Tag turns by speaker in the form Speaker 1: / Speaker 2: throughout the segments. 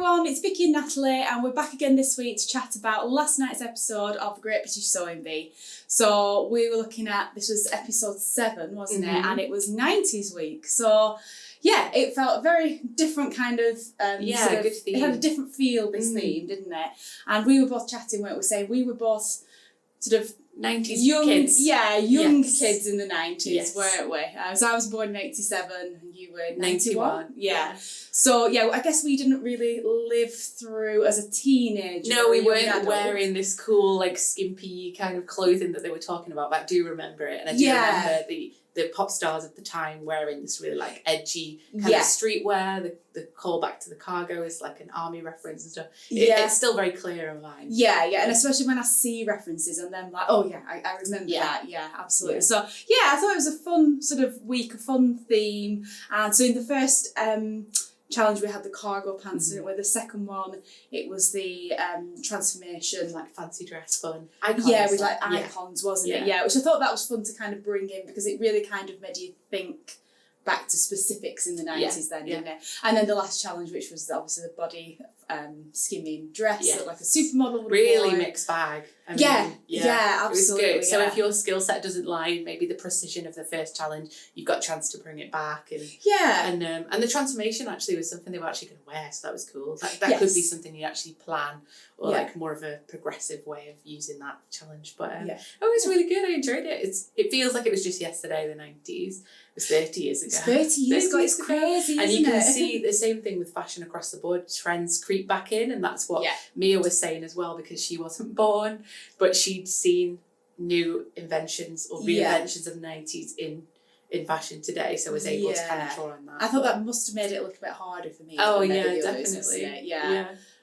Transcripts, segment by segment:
Speaker 1: everyone, it's Vicki and Natalie, and we're back again this week to chat about last night's episode of the Great British Sewing Bee. So we were looking at, this was episode 7, wasn't it? And it was 90s week. So yeah, it felt a very different kind of,
Speaker 2: good theme.
Speaker 1: It had a different feel, this theme, didn't it? And we were both chatting, weren't we, saying we were both sort of
Speaker 2: 90s
Speaker 1: young
Speaker 2: kids.
Speaker 1: Yeah, young kids in the 90s, weren't we? So I was born in 87 and you were 91. Yeah. So yeah, I guess we didn't really live through as a teenager.
Speaker 2: No, we weren't wearing this cool, like, skimpy kind of clothing that they were talking about, but I do remember it. And I do remember the pop stars of the time wearing this really, like, edgy kind of streetwear. The callback to the cargo is like an army reference and stuff. It's still very clear in mind.
Speaker 1: Yeah, and especially when I see references and then like, oh yeah, I remember that. Yeah, absolutely. Yeah. So yeah, I thought it was a fun sort of week, a fun theme. And so in the first challenge we had the cargo pants, didn't we? The second one, it was the transformation,
Speaker 2: like fancy dress fun. Icons,
Speaker 1: with like icons, wasn't it? Yeah, which I thought that was fun to kind of bring in because it really kind of made you think back to specifics in the 90s then, didn't it? And then the last challenge, which was obviously the body skimming dress, looked like a supermodel would
Speaker 2: really mixed bag. I mean,
Speaker 1: absolutely.
Speaker 2: It was good. So if your skill set doesn't lie, maybe the precision of the first challenge, you've got a chance to bring it back. And and the transformation actually was something they were actually going to wear, so that was cool. That could be something you actually plan, or like more of a progressive way of using that challenge. But it was really good. I enjoyed it. It feels like it was just yesterday, the 90s. It was 30 years ago.
Speaker 1: It's 30 years ago. It's crazy,
Speaker 2: and you can see the same thing with fashion across the board. Trends creep back in, and that's what Mia was saying as well, because she wasn't born, but she'd seen new inventions or reinventions of the 90s in fashion today, so was able to kind of draw on that.
Speaker 1: I thought that must have made it a little bit harder for me.
Speaker 2: Oh yeah, definitely.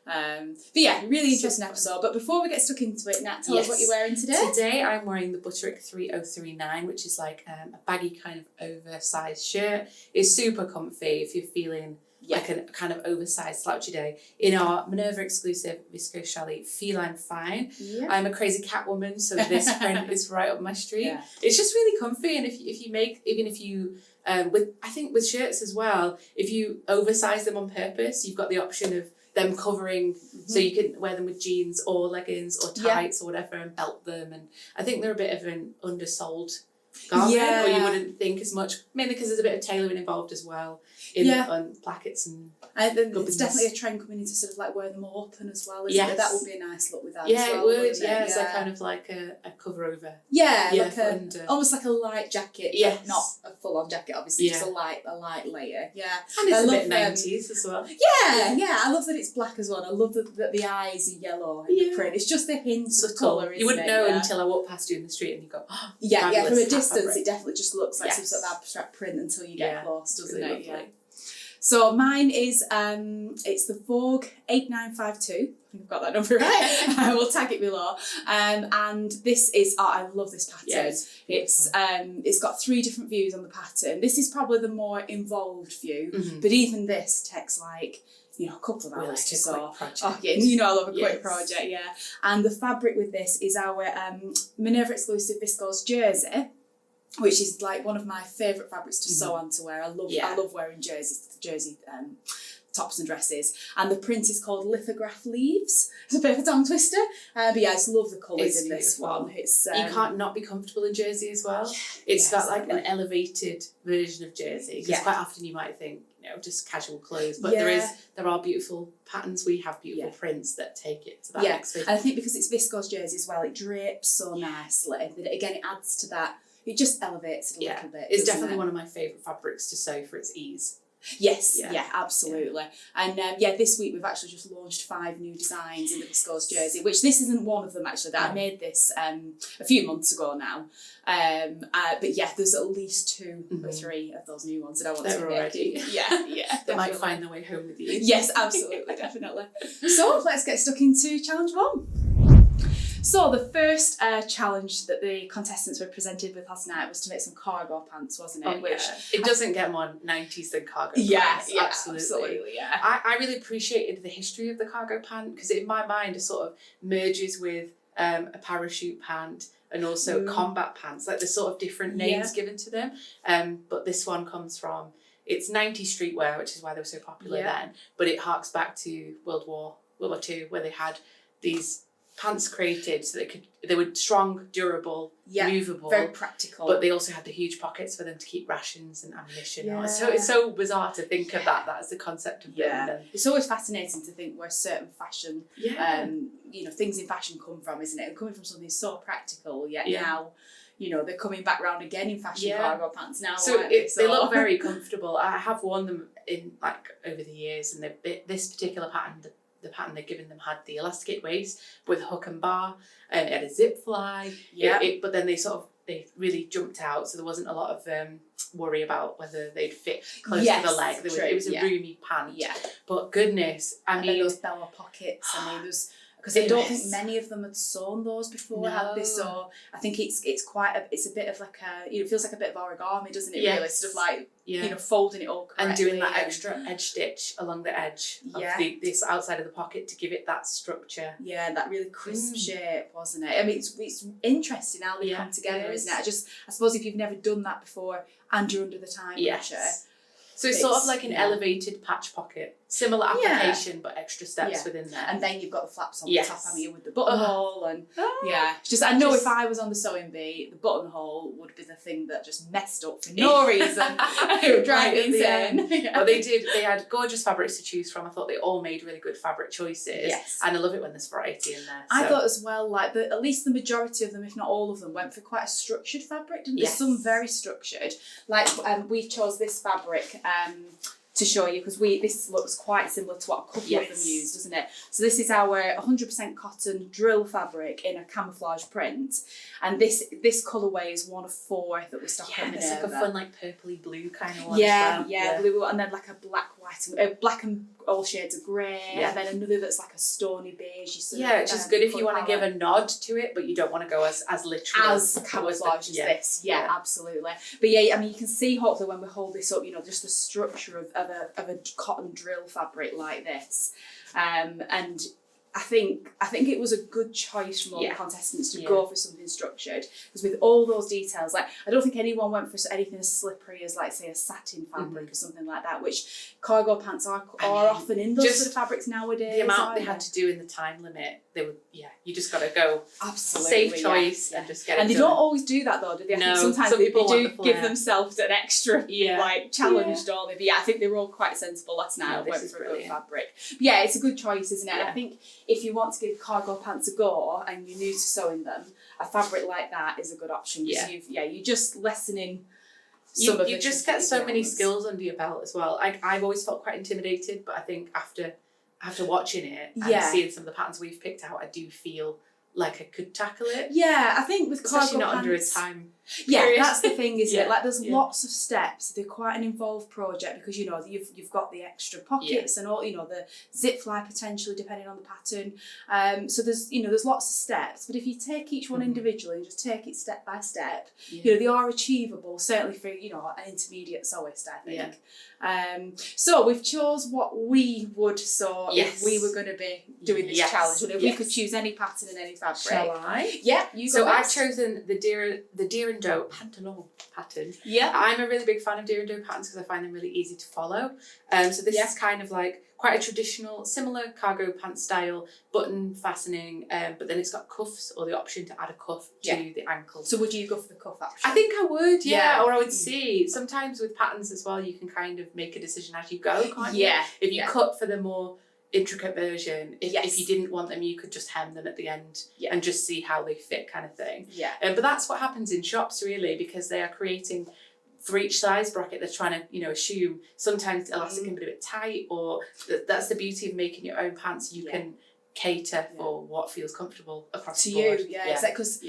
Speaker 1: But yeah, really interesting episode. But before we get stuck into it, Nat, tell us what you're wearing today.
Speaker 2: Today I'm wearing the Butterick 3039, which is like a baggy kind of oversized shirt. It's super comfy if you're feeling like a kind of oversized slouchy day. In our Minerva exclusive viscose challis Feline Fine. I'm a crazy cat woman, so this print is right up my street. It's just really comfy, and if you make, even if you with shirts as well, if you oversize them on purpose, you've got the option of them covering, so you can wear them with jeans or leggings or tights or whatever and belt them. And I think they're a bit of an undersold garment, or you wouldn't think as much, mainly because there's a bit of tailoring involved as well on plackets and
Speaker 1: it's definitely a trend coming into sort of like wear them all open as well, isn't it? That would be a nice look with that as well.
Speaker 2: It would, it's like kind of like a cover over.
Speaker 1: Almost like a light jacket, but not a full on jacket, obviously, just a light layer.
Speaker 2: And it's a bit 90s as well.
Speaker 1: I love that it's black as well. I love that the eyes are yellow in the print. It's just the hints of colour,
Speaker 2: you wouldn't know until I walk past you in the street and you go,
Speaker 1: from a distance it definitely just looks like some sort of abstract print until you get close, doesn't it? So mine is, it's the Vogue 8952. I think I've got that number right. I will tag it below. And this is, I love this pattern. It's got 3 different views on the pattern. This is probably the more involved view, but even this takes like, a couple of hours to sew. I love a quick project, And the fabric with this is our Minerva exclusive viscose jersey, which is like one of my favourite fabrics to sew on to wear. I love wearing jersey tops and dresses. And the print is called Lithograph Leaves. It's a bit of a tongue twister. But I just love the colours in this one. It's
Speaker 2: you can't not be comfortable in jersey as well. It's got like an elevated version of jersey. Because quite often you might think, just casual clothes. But there are beautiful patterns. We have beautiful prints that take it to that next level.
Speaker 1: And I think because it's viscose jersey as well, it drapes so nicely. That again, it adds to that. It just elevates it a little bit.
Speaker 2: It's definitely one of my favourite fabrics to sew for its ease.
Speaker 1: Yes, absolutely. And this week we've actually just launched 5 new designs in the viscose jersey, which this isn't one of them actually. I made this a few months ago now. But there's at least 2 or 3 of those new ones that I want to make.
Speaker 2: They might find their way home with you.
Speaker 1: Yes, absolutely, definitely. So let's get stuck into challenge 1. So the first challenge that the contestants were presented with last night was to make some cargo pants, wasn't it?
Speaker 2: Which it doesn't get more 90s than cargo pants. Absolutely. I really appreciated the history of the cargo pant, because in my mind it sort of merges with a parachute pant and also combat pants. Like there's sort of different names given to them. But this one comes from it's 90s streetwear, which is why they were so popular then, but it harks back to World War II, where they had these pants created so they were strong, durable, movable,
Speaker 1: very practical,
Speaker 2: but they also had the huge pockets for them to keep rations and ammunition on. So it's so bizarre to think of that as the concept of them. And
Speaker 1: it's always fascinating to think where certain fashion things in fashion come from, isn't it? And coming from something so practical, yet now they're coming back round again in fashion cargo pants now.
Speaker 2: So they look very comfortable. I have worn them in over the years, and this particular pattern, the pattern they've given them had the elasticated waist with hook and bar, and it had a zip fly. But then they really jumped out, so there wasn't a lot of worry about whether they'd fit close to the leg. It was a roomy pant. But goodness, I mean,
Speaker 1: those bella pockets. I mean, because I don't think many of them had sewn those before, had they? So I think it's a bit of like it feels like a bit of origami, doesn't it? Really, sort of like folding it all correctly
Speaker 2: and doing that extra edge stitch along the edge of this outside of the pocket to give it that structure.
Speaker 1: Yeah, that really crisp shape, wasn't it? I mean, it's interesting how they come together, isn't it? I suppose if you've never done that before and you're under the time pressure.
Speaker 2: So it's sort of like an elevated patch pocket. Similar application, but extra steps within there.
Speaker 1: And then you've got the flaps on the top, haven't you, with the buttonhole and I know if I was on the sewing bee, the buttonhole would be the thing that just messed up for no reason. It would drive me insane.
Speaker 2: But they had gorgeous fabrics to choose from. I thought they all made really good fabric choices. Yes. And I love it when there's variety in there.
Speaker 1: I thought as well, like at least the majority of them, if not all of them, went for quite a structured fabric, didn't they? Some very structured. Like we chose this fabric to show you, because this looks quite similar to what a couple of them used, doesn't it? So this is our 100% cotton drill fabric in a camouflage print, and this colourway is one of 4 that we stock at Minerva.
Speaker 2: It's like a fun, like purpley blue kind of one. Yeah,
Speaker 1: blue, and then like a black and all shades of grey, and then another that's like a stony beige.
Speaker 2: It's just good if you want to give a nod to it, but you don't want to go as literal
Speaker 1: as camouflage as this. Yeah, absolutely. But I mean, you can see hopefully when we hold this up, just the structure of a cotton drill fabric like this, and I think it was a good choice from all the contestants to go for something structured, because with all those details, like I don't think anyone went for anything as slippery as, like, say, a satin fabric or something like that, which cargo pants are often in those sort of fabrics nowadays.
Speaker 2: The amount they had to do in the time limit, you just got to go safe choice and just get it.
Speaker 1: And they don't always do that though, do they? I think sometimes they do give themselves an extra challenge, don't they? But I think they were all quite sensible last night. Went for a good fabric. But it's a good choice, isn't it? And I think if you want to give cargo pants a go and you're new to sewing them, a fabric like that is a good option, because you're just lessening some of
Speaker 2: you just get so many skills under your belt as well. I've always felt quite intimidated, but I think after watching it and seeing some of the patterns we've picked out, I do feel like I could tackle it.
Speaker 1: Yeah, I think with cargo
Speaker 2: especially not
Speaker 1: pants,
Speaker 2: under a time.
Speaker 1: Yeah, that's the thing, isn't it? Like, there's lots of steps. They're quite an involved project, because you've got the extra pockets and all, the zip fly potentially depending on the pattern. So there's lots of steps. But if you take each one individually and just take it step by step, they are achievable. Certainly for an intermediate sewist, I think. So we've chose what we would sew if we were going to be doing this challenge, and if we could choose any pattern and any fabric.
Speaker 2: Shall I?
Speaker 1: Yeah, you go.
Speaker 2: So I've chosen the Deer and Doe pantalon pattern. Yeah, I'm a really big fan of Deer and Doe patterns because I find them really easy to follow. So this is kind of like quite a traditional, similar cargo pant style, button fastening, but then it's got cuffs, or the option to add a cuff to the ankle.
Speaker 1: So would you go for the cuff option?
Speaker 2: I think I would, or I would see. Sometimes with patterns as well, you can kind of make a decision as you go, can't you? If you cut for the more intricate version, if you didn't want them, you could just hem them at the end and just see how they fit, kind of thing. But that's what happens in shops, really, because they are creating for each size bracket. They're trying to assume sometimes elastic can be a bit tight, or that's the beauty of making your own pants. You can cater for what feels comfortable across the board.
Speaker 1: Because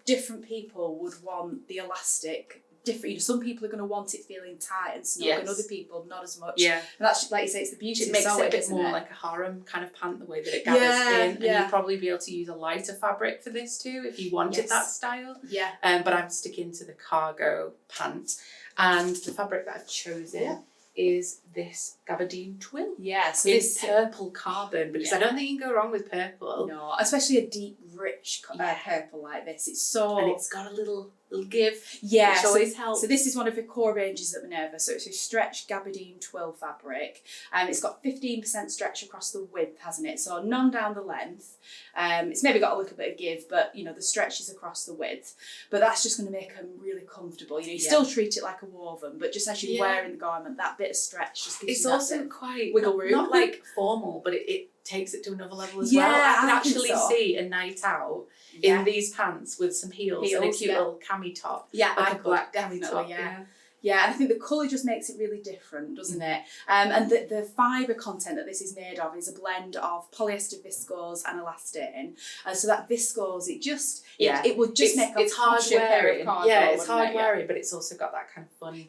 Speaker 1: different people would want the elastic different. Some people are going to want it feeling tight and snug, and other people not as much. And that's, like you say, it's the beauty.
Speaker 2: It makes it a bit more like a harem kind of pant, the way that it gathers in, and you'd probably be able to use a lighter fabric for this too if you wanted that style. But I'm sticking to the cargo pant, and the fabric that I've chosen is this gabardine twill. So this purple carbon, because I don't think you can go wrong with purple.
Speaker 1: No, especially a deep, rich purple like this. It's so,
Speaker 2: and it's got a little little give.
Speaker 1: Yeah,
Speaker 2: which always helps.
Speaker 1: So this is one of the core ranges at Minerva. So it's a stretch gabardine twill fabric. It's got 15% stretch across the width, hasn't it? So none down the length. It's maybe got a little bit of give, but you know the stretch is across the width. But that's just going to make them really comfortable. You know, you still treat it like a woven, but just as you're wearing the garment, that bit of stretch just gives you that
Speaker 2: also quite
Speaker 1: wiggle room.
Speaker 2: Not like formal, but it takes it to another level as well. I can actually see a night out in these pants with some heels and a cute little cami top.
Speaker 1: Yeah,
Speaker 2: like a black
Speaker 1: definitely,
Speaker 2: cami top.
Speaker 1: Yeah, and I think the colour just makes it really different, doesn't it? And the fibre content that this is made of is a blend of polyester viscose and elastane. So that viscose, it would just make a
Speaker 2: hard wearing. It's hard wearing,
Speaker 1: it?
Speaker 2: but it's also got that kind of fun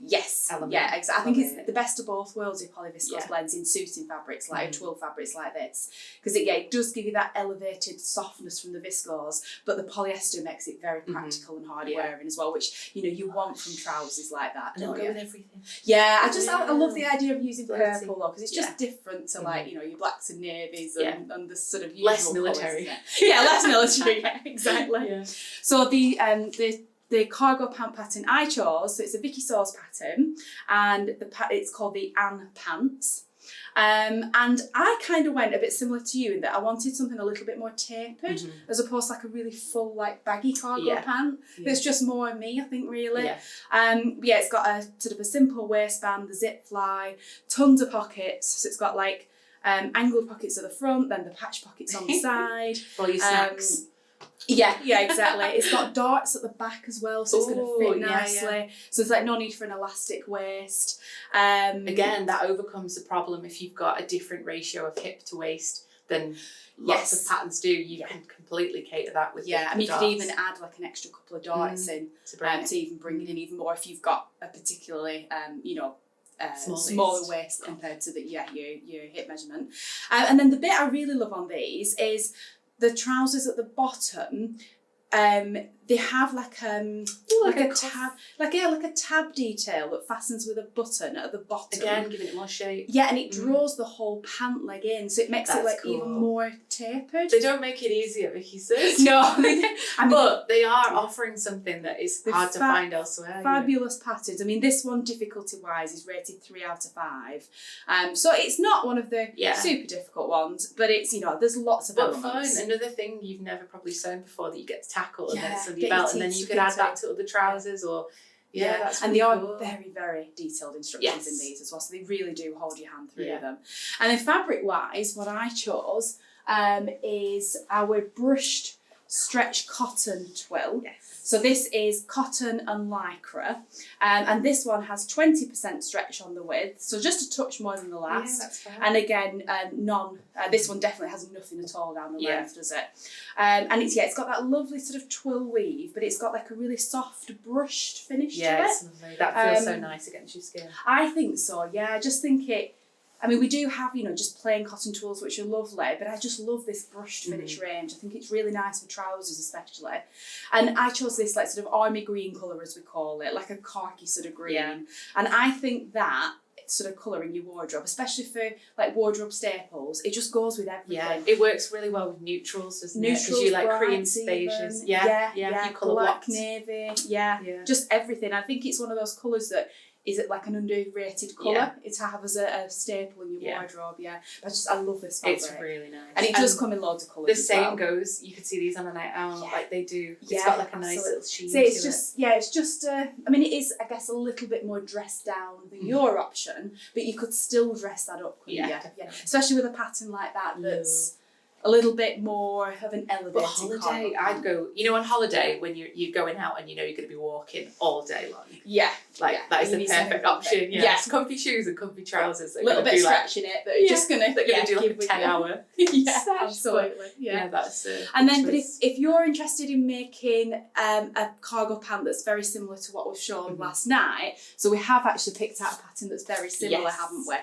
Speaker 2: element.
Speaker 1: Yeah, exactly. I think it's the best of both worlds with polyviscose blends in suiting fabrics like twill fabrics like this, because it does give you that elevated softness from the viscose, but the polyester makes it very practical and hard wearing as well, which you want from trousers like that.
Speaker 2: And it'll go with everything.
Speaker 1: Yeah, I love the idea of using purple though, because it's just different to like your blacks and navies and the sort of usual
Speaker 2: less military.
Speaker 1: Less military. Yeah, exactly. Yeah. So the cargo pant pattern I chose, so it's a Vicki Sauce pattern, and it's called the Anne pants. And I kind of went a bit similar to you in that I wanted something a little bit more tapered as opposed to like a really full like baggy cargo pant. It's just more me, I think, really. It's got a sort of a simple waistband, the zip fly, tons of pockets. So it's got like angled pockets at the front, then the patch pockets on the side.
Speaker 2: For all your snacks.
Speaker 1: Yeah, exactly. It's got darts at the back as well, so it's going to fit nicely. Yeah. So there's like no need for an elastic waist.
Speaker 2: Again, that overcomes the problem if you've got a different ratio of hip to waist than lots of patterns do. You can completely cater that with
Speaker 1: I mean, you could even add like an extra couple of darts in to even bring it in even more if you've got a particularly smaller waist compared to your hip measurement. And then the bit I really love on these is the trousers at the bottom. They have like a tab detail that fastens with a button at the bottom.
Speaker 2: Again, giving it more shape.
Speaker 1: Yeah, and it draws the whole pant leg in, so it makes it like even more tapered.
Speaker 2: They don't make it easy at Vicki says.
Speaker 1: No,
Speaker 2: but they are offering something that is hard to find elsewhere.
Speaker 1: Fabulous patterns. I mean, this one difficulty-wise is rated 3 out of 5. So it's not one of the super difficult ones, but it's there's lots of elements.
Speaker 2: Fun. Another thing you've never probably sewn before that you get to tackle and then it's on your belt, and then you could add that to other trousers or that's
Speaker 1: and
Speaker 2: really
Speaker 1: they are
Speaker 2: cool.
Speaker 1: very, very detailed instructions in these as well, so they really do hold your hand through them. And then fabric-wise, what I chose is our brushed stretch cotton twill. So this is cotton and lycra, and this one has 20% stretch on the width, so just a touch more than the last.
Speaker 2: That's fair.
Speaker 1: And again, this one definitely has nothing at all down the length, does it? And it's got that lovely sort of twill weave, but it's got like a really soft brushed finish to it.
Speaker 2: It's lovely. That feels so nice against your skin.
Speaker 1: I think so. Yeah, I just think it. I mean, we do have, just plain cotton tools, which are lovely, but I just love this brushed finish range. I think it's really nice for trousers especially. And I chose this like sort of army green colour, as we call it, like a khaki sort of green. Yeah. And I think that sort of colour in your wardrobe, especially for like wardrobe staples, it just goes with everything.
Speaker 2: Yeah, it works really well with neutrals, doesn't it? Because you like creams, beiges. Yeah. You colour
Speaker 1: black, navy. Yeah, just everything. I think it's one of those colours that is it like an underrated colour to have as a staple in your wardrobe. I love this fabric.
Speaker 2: It's really nice,
Speaker 1: and it does come in loads of colours.
Speaker 2: The same goes. You could see these on a night out, like they do. It's got like a nice little sheen.
Speaker 1: So it's just I mean, it is, I guess, a little bit more dressed down than your option, but you could still dress that up, couldn't you? Yeah, especially with a pattern like that. That's a little bit more of an elevated.
Speaker 2: But holiday, I'd go. On holiday when you're going out and you're going to be walking all day long. That is the perfect option. It's comfy shoes and comfy trousers.
Speaker 1: A little bit of stretch in it, but you're just gonna
Speaker 2: do like a 10-hour.
Speaker 1: Absolutely.
Speaker 2: That's.
Speaker 1: And then, but if you're interested in making a cargo pant that's very similar to what we've shown last night, so we have actually picked out a pattern that's very similar, haven't we?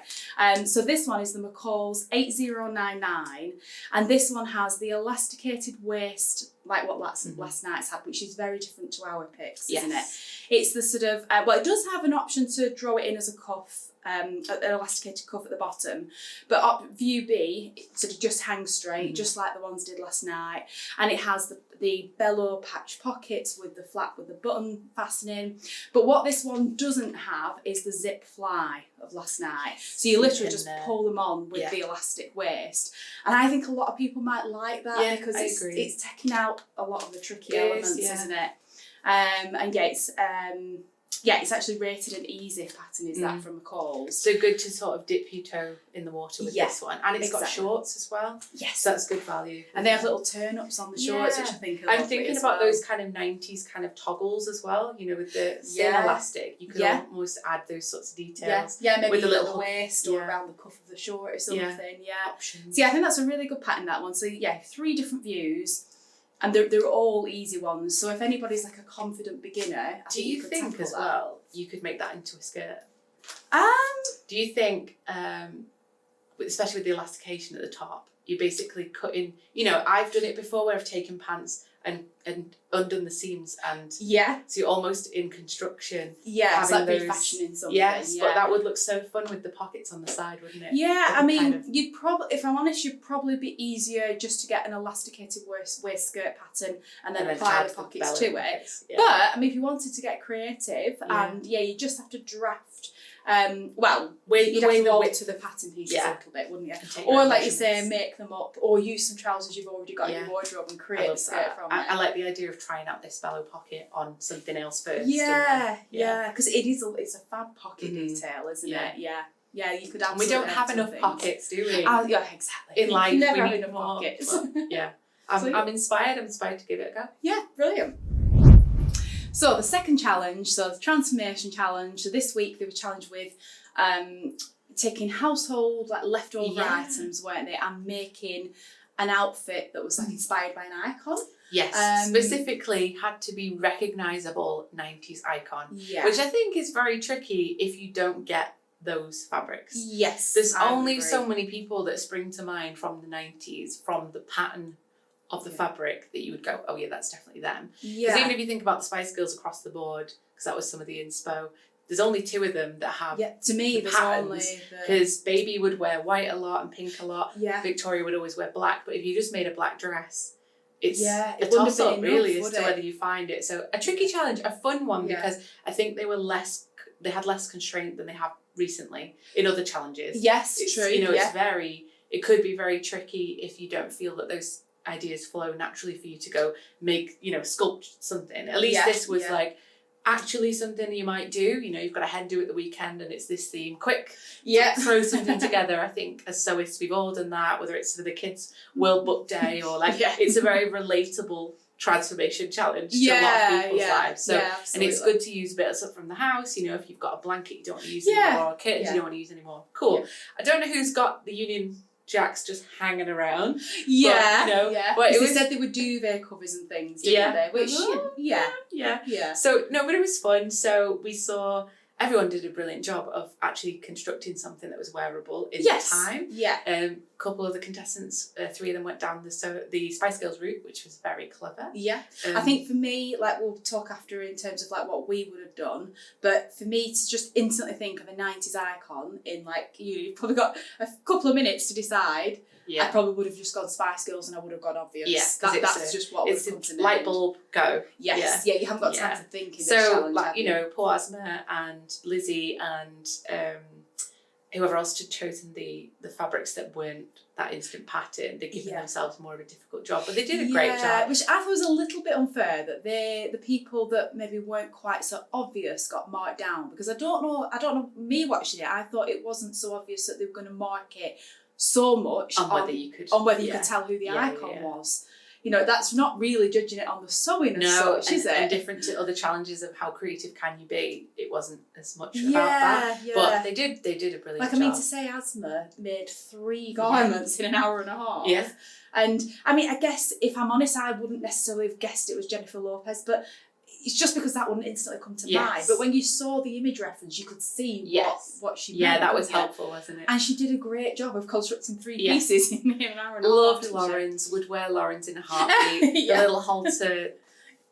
Speaker 1: So this one is the McCall's 8099, and this one has the elasticated waist like what last night's had, which is very different to our picks, isn't it? It's the sort of, well, it does have an option to draw it in as a cuff, an elasticated cuff at the bottom, but view B, it sort of just hangs straight, just like the ones did last night, and it has the bellow patch pockets with the flap with the button fastening. But what this one doesn't have is the zip fly of last night. So you literally just pull them on with the elastic waist. And I think a lot of people might like that because it's taking out a lot of the tricky elements, isn't it? And it's actually rated an easy pattern, is that from McCall's.
Speaker 2: So good to sort of dip your toe in the water with this one. And it's got shorts as well. Yes. So that's good value.
Speaker 1: And they have little turn-ups on the shorts, which I think are lovely.
Speaker 2: I'm thinking about those kind of 90s kind of toggles as well, you know, with the thin elastic. You could almost add those sorts of details.
Speaker 1: Yeah, maybe
Speaker 2: with a little
Speaker 1: waist or around the cuff of the short or something. Options. So I think that's a really good pattern, that one. So 3 different views. And they're all easy ones. So if anybody's like a confident beginner,
Speaker 2: do you think as well you could make that into a skirt? Do you think, especially with the elastication at the top, you're basically cutting, you know, I've done it before where I've taken pants and undone the seams and so you're almost in construction.
Speaker 1: Yeah, it's like refashioning something.
Speaker 2: Yes, but that would look so fun with the pockets on the side, wouldn't it?
Speaker 1: Yeah, I mean, you'd probably, if I'm honest, you'd probably be easier just to get an elasticated waist skirt pattern and then apply the pockets to it. Yeah. But I mean, if you wanted to get creative, and you just have to draft. You'd have to alter the pattern pieces a little bit, wouldn't you? Or like you say, make them up, or use some trousers you've already got in your wardrobe and create a skirt from it.
Speaker 2: I like the idea of trying out this bellow pocket on something else first.
Speaker 1: Because it's a fab pocket detail, isn't it? Yeah, you could.
Speaker 2: And we don't have enough pockets, do we?
Speaker 1: Yeah, exactly.
Speaker 2: In life,
Speaker 1: you never
Speaker 2: we
Speaker 1: have
Speaker 2: need
Speaker 1: enough
Speaker 2: more.
Speaker 1: pockets.
Speaker 2: Well, I'm inspired. I'm inspired to give it a go.
Speaker 1: Yeah, brilliant. So the second challenge, so the transformation challenge. So this week they were challenged with taking household like leftover items, weren't they, and making an outfit that was like inspired by an icon.
Speaker 2: Yes, specifically had to be recognisable 90s icon, which I think is very tricky if you don't get those fabrics.
Speaker 1: Yes,
Speaker 2: there's only so many people that spring to mind from the 90s from the pattern of the fabric that you would go, oh yeah, that's definitely them. Because even if you think about the Spice Girls across the board, because that was some of the inspo, there's only 2 of them that have
Speaker 1: to me there's only
Speaker 2: because Baby would wear white a lot and pink a lot. Victoria would always wear black, but if you just made a black dress, it's a toss up really as to whether you find it. So a tricky challenge, a fun one, because I think they had less constraint than they have recently in other challenges.
Speaker 1: Yes, true.
Speaker 2: You know, it could be very tricky if you don't feel that those ideas flow naturally for you to go make, sculpt something. At least this was like actually something you might do. You know, you've got a hen do at the weekend and it's this theme. Quick, throw something together. I think as sewists we've all done that, whether it's for the kids' World Book Day or it's a very relatable transformation challenge to a lot of people's lives. So and it's good to use bits up from the house. You know, if you've got a blanket you don't want to use anymore, or curtains you don't want to use anymore. Cool. I don't know who's got the Union Jacks just hanging around. But
Speaker 1: they said they would do their covers and things, didn't they? Which
Speaker 2: So but it was fun. So we saw everyone did a brilliant job of actually constructing something that was wearable in the time. A couple of the contestants, 3 of them went down the Spice Girls route, which was very clever.
Speaker 1: I think for me, like we'll talk after in terms of like what we would have done, but for me to just instantly think of a 90s icon in like you've probably got a couple of minutes to decide. I probably would have just gone Spice Girls and I would have gone obvious. That's just what would have come to mind.
Speaker 2: Light bulb, go.
Speaker 1: You haven't got time to think in this challenge.
Speaker 2: Poor Esmé and Lizzie and whoever else had chosen the fabrics that weren't that instant pattern, they're giving themselves more of a difficult job, but they did a great job.
Speaker 1: Which I thought was a little bit unfair that the people that maybe weren't quite so obvious got marked down, because I don't know me watching it, I thought it wasn't so obvious that they were going to mark it so much
Speaker 2: on whether you could
Speaker 1: tell who the icon was. You know, that's not really judging it on the sewing as such, is it?
Speaker 2: And different to other challenges of how creative can you be, it wasn't as much about that. But they did a brilliant job.
Speaker 1: I mean, to say Esmé made 3 garments in an hour and a half. And I mean, I guess if I'm honest, I wouldn't necessarily have guessed it was Jennifer Lopez, but it's just because that wouldn't instantly come to mind. But when you saw the image reference, you could see what she meant.
Speaker 2: Yeah, that was helpful, wasn't it?
Speaker 1: And she did a great job of constructing 3 pieces in an hour and a half.
Speaker 2: Loved Lauren's, would wear Lauren's in a heartbeat. The little halter,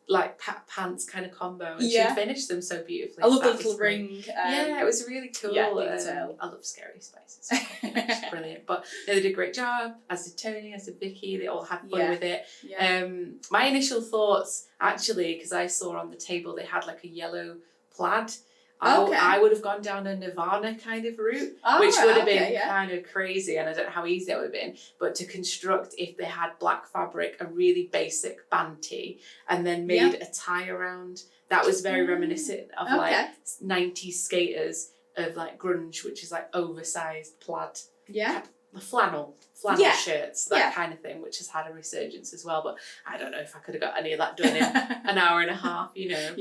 Speaker 2: like pants kind of combo, and she'd finish them so beautifully.
Speaker 1: I love the little ring.
Speaker 2: It was really cool.
Speaker 1: Yeah,
Speaker 2: I love Scary Spices. It's brilliant. But they did a great job, as did Tony, as did Vicky. They all had fun with it.
Speaker 1: Yeah.
Speaker 2: My initial thoughts, actually, because I saw on the table they had like a yellow plaid. I would have gone down a Nirvana kind of route, which would have been kind of crazy, and I don't know how easy that would have been. But to construct, if they had black fabric, a really basic band tee, and then made a tie around, that was very reminiscent of like 90s skaters, of like grunge, which is like oversized plaid.
Speaker 1: Yeah.
Speaker 2: Flannel shirts, that kind of thing, which has had a resurgence as well. But I don't know if I could have got any of that done in an hour and a half, you know.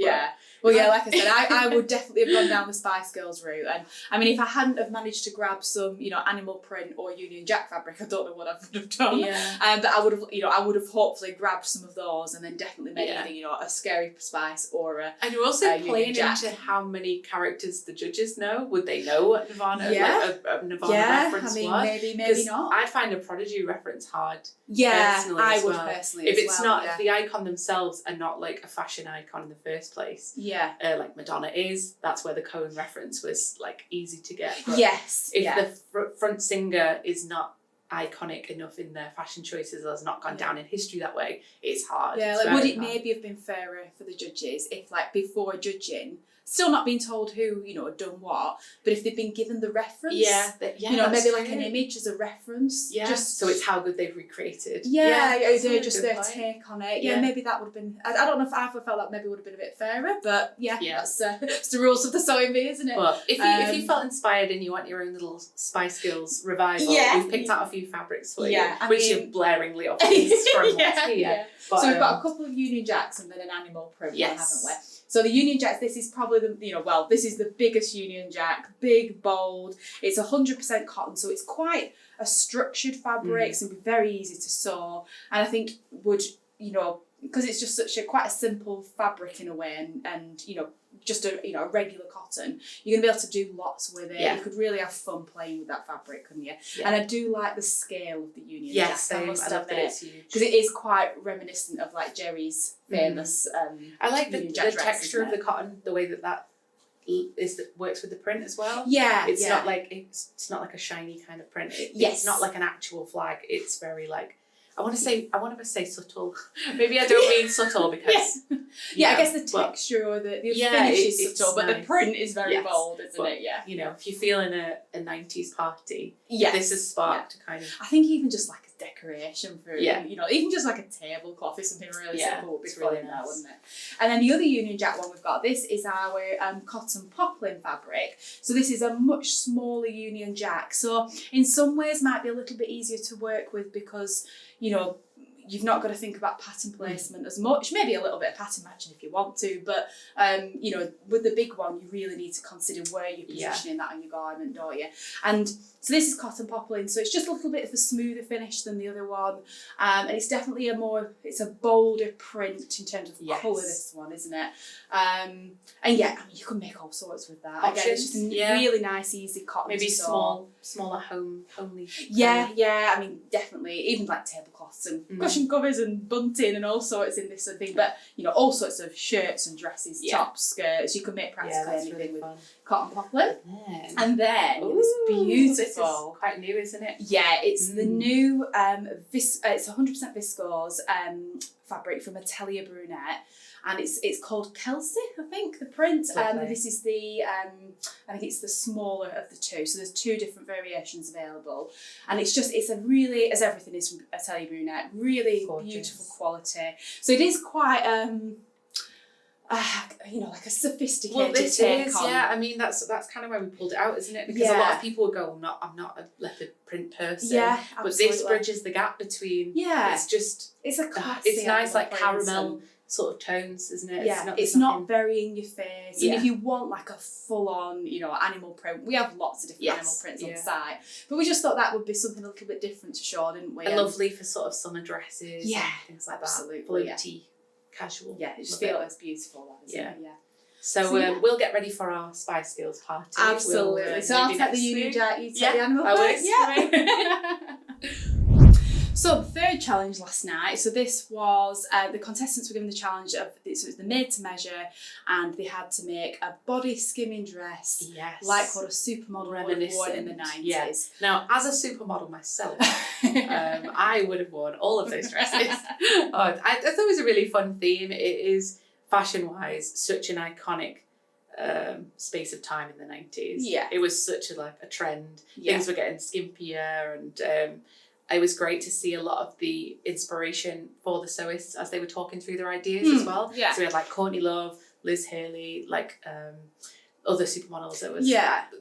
Speaker 1: Well, like I said, I would definitely have gone down the Spice Girls route. And I mean, if I hadn't have managed to grab some, you know, animal print or Union Jack fabric, I don't know what I would have done. But I would have hopefully grabbed some of those and then definitely made either, you know, a Scary Spice or a
Speaker 2: And you're also playing into how many characters the judges know. Would they know what Nirvana, like a Nirvana reference
Speaker 1: I mean,
Speaker 2: was?
Speaker 1: maybe not.
Speaker 2: I'd find a Prodigy reference hard.
Speaker 1: I would personally.
Speaker 2: If it's not, if the icon themselves are not like a fashion icon in the first place. Like Madonna is. That's where the Cohen reference was like easy to get. But if the front singer is not iconic enough in their fashion choices or has not gone down in history that way, it's hard.
Speaker 1: Would it maybe have been fairer for the judges if, like, before judging, still not being told who, you know, had done what, but if they've been given the reference, you know, maybe like an image as a reference, just
Speaker 2: so it's how good they've recreated.
Speaker 1: Just their take on it. Maybe that would have been. I don't know if I felt that maybe would have been a bit fairer, but that's the rules of the sewing bee, isn't it?
Speaker 2: Well, if you felt inspired and you want your own little Spice Girls revival, we've picked out a few fabrics for you, which are blaringly obvious from what's here. But,
Speaker 1: so we've got a couple of Union Jacks and then an animal print, haven't we? So the Union Jacks, this is probably this is the biggest Union Jack, big, bold. It's 100% cotton, so it's quite a structured fabric, so it'd be very easy to sew. And I think would, you know, because it's just quite a simple fabric in a way, and you know, just a regular cotton, you're gonna be able to do lots with it. You could really have fun playing with that fabric, couldn't you? And I do like the scale of the Union Jack.
Speaker 2: I love that it's huge
Speaker 1: because it is quite reminiscent of like Jerry's famous.
Speaker 2: I like the texture of the cotton, the way that works with the print as well. It's not like it's not like a shiny kind of print. It's not like an actual flag. It's very like. I want to say subtle. Maybe I don't mean subtle because
Speaker 1: I guess the texture or the finish is subtle, but the print is very bold, isn't it?
Speaker 2: You know, if you're feeling a 90s party, this is sparked kind of.
Speaker 1: I think even just like a decoration for you know, even just like a tablecloth is something really simple would be fun in that, wouldn't it? And then the other Union Jack one we've got, this is our cotton poplin fabric. So this is a much smaller Union Jack. So in some ways might be a little bit easier to work with because, you know, you've not got to think about pattern placement as much. Maybe a little bit of pattern matching if you want to, but you know, with the big one, you really need to consider where you're positioning that on your garment, don't you? And so this is cotton poplin, so it's just a little bit of a smoother finish than the other one, and it's definitely it's a bolder print in terms of colour. This one, isn't it? And I mean, you can make all sorts with that.
Speaker 2: Options.
Speaker 1: Again, it's just a really nice, easy cotton.
Speaker 2: Maybe
Speaker 1: to sew.
Speaker 2: smaller homely.
Speaker 1: I mean, definitely, even like tablecloths and cushion covers and bunting and all sorts in this sort of thing. But you know, all sorts of shirts and dresses, tops, skirts. You can make practically anything really with cotton poplin. And then this beautiful.
Speaker 2: This is quite new, isn't it?
Speaker 1: Yeah, it's the new it's 100% viscose fabric from Atelier Brunette. And it's called Kelsey, I think, the print. This is the I think it's the smaller of the two. So there's two different variations available, and it's a really, as everything is from Atelier Brunette, really beautiful quality. So it is quite you know, like a sophisticated take on.
Speaker 2: I mean, that's kind of why we pulled it out, isn't it? Because a lot of people would go, I'm not a leopard print person. But this bridges the gap between. It's a classy. It's nice, like caramel sort of tones, isn't it?
Speaker 1: It's not very in your face. And if you want like a full-on, you know, animal print, we have lots of different animal prints on the site. But we just thought that would be something a little bit different to show, didn't we?
Speaker 2: And lovely for sort of summer dresses and things like that.
Speaker 1: Absolutely.
Speaker 2: Floaty casual.
Speaker 1: Yeah, it just feels beautiful. Yeah.
Speaker 2: So, we'll get ready for our Spice Girls party.
Speaker 1: Absolutely. So I'll take the Union Jack, you take the animal
Speaker 2: first.
Speaker 1: So the third challenge last night, so this was, the contestants were given the challenge of, so it was the made to measure, and they had to make a body skimming dress, like what a supermodel would have worn in the 90s.
Speaker 2: Yeah. Now, as a supermodel myself, I would have worn all of those dresses. I thought it was a really fun theme. It is, fashion-wise, such an iconic space of time in the 90s.
Speaker 1: Yeah.
Speaker 2: It was such a trend. Things were getting skimpier, and it was great to see a lot of the inspiration for the sewists as they were talking through their ideas as well.
Speaker 1: Yeah.
Speaker 2: So we had like Courtney Love, Liz Haley, like other supermodels. There was